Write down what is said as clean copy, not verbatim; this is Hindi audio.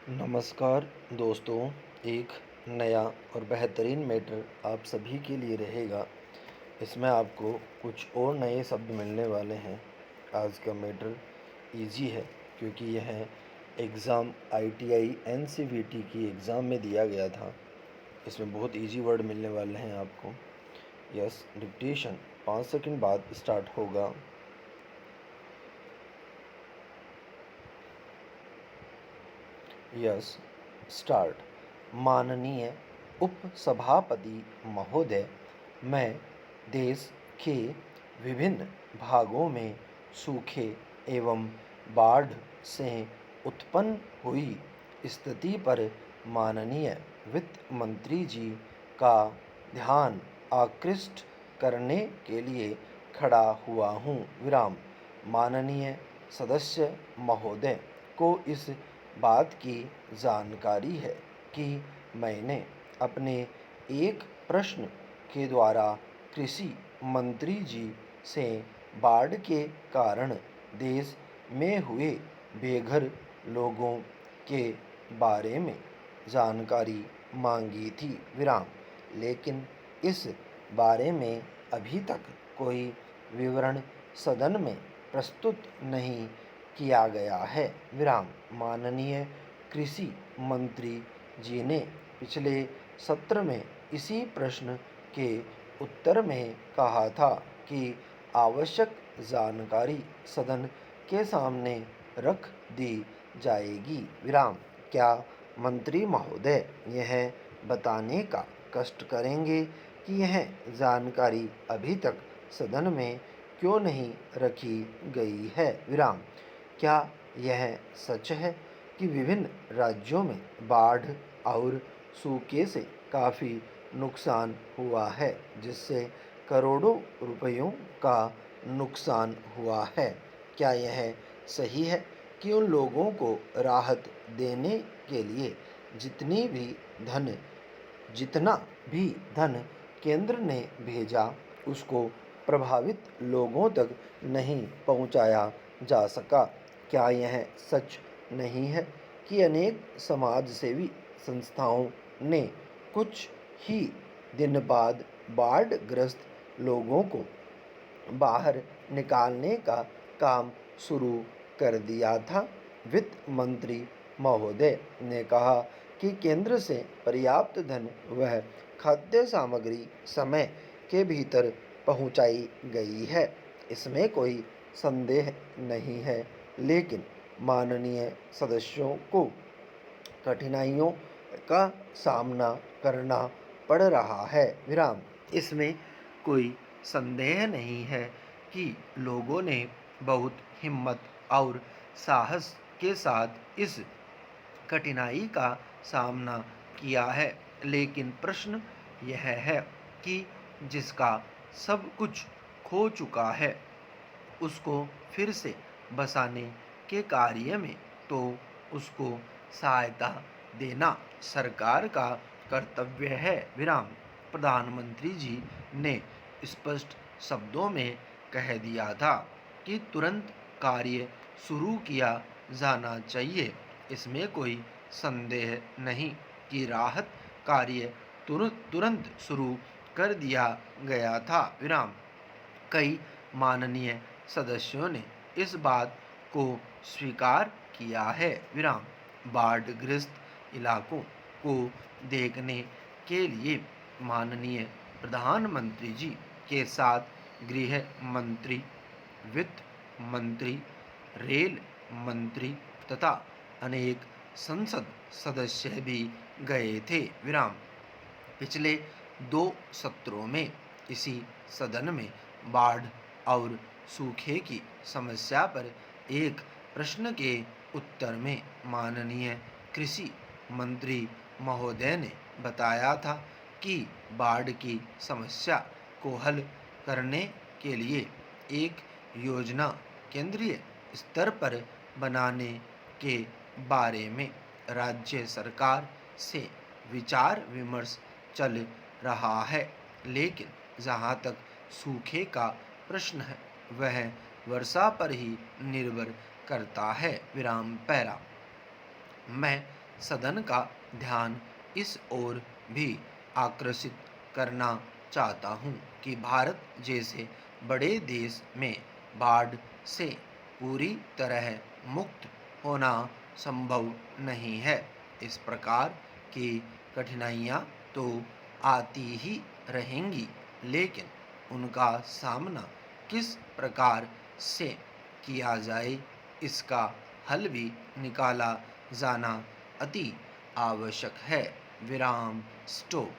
नमस्कार दोस्तों, एक नया और बेहतरीन मैटर आप सभी के लिए रहेगा। इसमें आपको कुछ और नए शब्द मिलने वाले हैं। आज का मैटर इजी है क्योंकि यह एग्ज़ाम आईटीआई एनसीवीटी की एग्ज़ाम में दिया गया था। इसमें बहुत इजी वर्ड मिलने वाले हैं आपको। यस, डिक्टेशन 5 सेकंड बाद स्टार्ट होगा। Yes, start. माननीय उपसभापति महोदय, मैं देश के विभिन्न भागों में सूखे एवं बाढ़ से उत्पन्न हुई स्थिति पर माननीय वित्त मंत्री जी का ध्यान आकृष्ट करने के लिए खड़ा हुआ हूँ। विराम। माननीय सदस्य महोदय को इस बात की जानकारी है कि मैंने अपने एक प्रश्न के द्वारा कृषि मंत्री जी से बाढ़ के कारण देश में हुए बेघर लोगों के बारे में जानकारी मांगी थी। विराम। लेकिन इस बारे में अभी तक कोई विवरण सदन में प्रस्तुत नहीं किया गया है। विराम। माननीय कृषि मंत्री जी ने पिछले सत्र में इसी प्रश्न के उत्तर में कहा था कि आवश्यक जानकारी सदन के सामने रख दी जाएगी। विराम। क्या मंत्री महोदय यह बताने का कष्ट करेंगे कि यह जानकारी अभी तक सदन में क्यों नहीं रखी गई है? विराम। क्या यह सच है कि विभिन्न राज्यों में बाढ़ और सूखे से काफ़ी नुकसान हुआ है, जिससे करोड़ों रुपयों का नुकसान हुआ है? क्या यह सही है कि उन लोगों को राहत देने के लिए जितना भी धन केंद्र ने भेजा, उसको प्रभावित लोगों तक नहीं पहुंचाया जा सका? क्या यह सच नहीं है कि अनेक समाजसेवी संस्थाओं ने कुछ ही दिन बाद बाढ़ग्रस्त लोगों को बाहर निकालने का काम शुरू कर दिया था? वित्त मंत्री महोदय ने कहा कि केंद्र से पर्याप्त धन वह खाद्य सामग्री समय के भीतर पहुंचाई गई है, इसमें कोई संदेह नहीं है। लेकिन माननीय सदस्यों को कठिनाइयों का सामना करना पड़ रहा है। विराम। इसमें कोई संदेह नहीं है कि लोगों ने बहुत हिम्मत और साहस के साथ इस कठिनाई का सामना किया है। लेकिन प्रश्न यह है कि जिसका सब कुछ खो चुका है, उसको फिर से बसाने के कार्य में तो उसको सहायता देना सरकार का कर्तव्य है। विराम। प्रधानमंत्री जी ने स्पष्ट शब्दों में कह दिया था कि तुरंत कार्य शुरू किया जाना चाहिए। इसमें कोई संदेह नहीं कि राहत कार्य तुरंत शुरू कर दिया गया था। विराम। कई माननीय सदस्यों ने इस बात को स्वीकार किया है। विराम। बाढ़ग्रस्त इलाकों को देखने के लिए माननीय प्रधानमंत्री जी के साथ गृह मंत्री, वित्त मंत्री, रेल मंत्री तथा अनेक संसद सदस्य भी गए थे। विराम। पिछले 2 सत्रों में इसी सदन में बाढ़ और सूखे की समस्या पर एक प्रश्न के उत्तर में माननीय कृषि मंत्री महोदय ने बताया था कि बाढ़ की समस्या को हल करने के लिए एक योजना केंद्रीय स्तर पर बनाने के बारे में राज्य सरकार से विचार विमर्श चल रहा है। लेकिन जहाँ तक सूखे का प्रश्न है, वह वर्षा पर ही निर्भर करता है। विराम। पैरा। मैं सदन का ध्यान इस ओर भी आकर्षित करना चाहता हूँ कि भारत जैसे बड़े देश में बाढ़ से पूरी तरह मुक्त होना संभव नहीं है। इस प्रकार की कठिनाइयाँ तो आती ही रहेंगी, लेकिन उनका सामना किस प्रकार से किया जाए, इसका हल भी निकाला जाना अति आवश्यक है। विराम स्टॉप।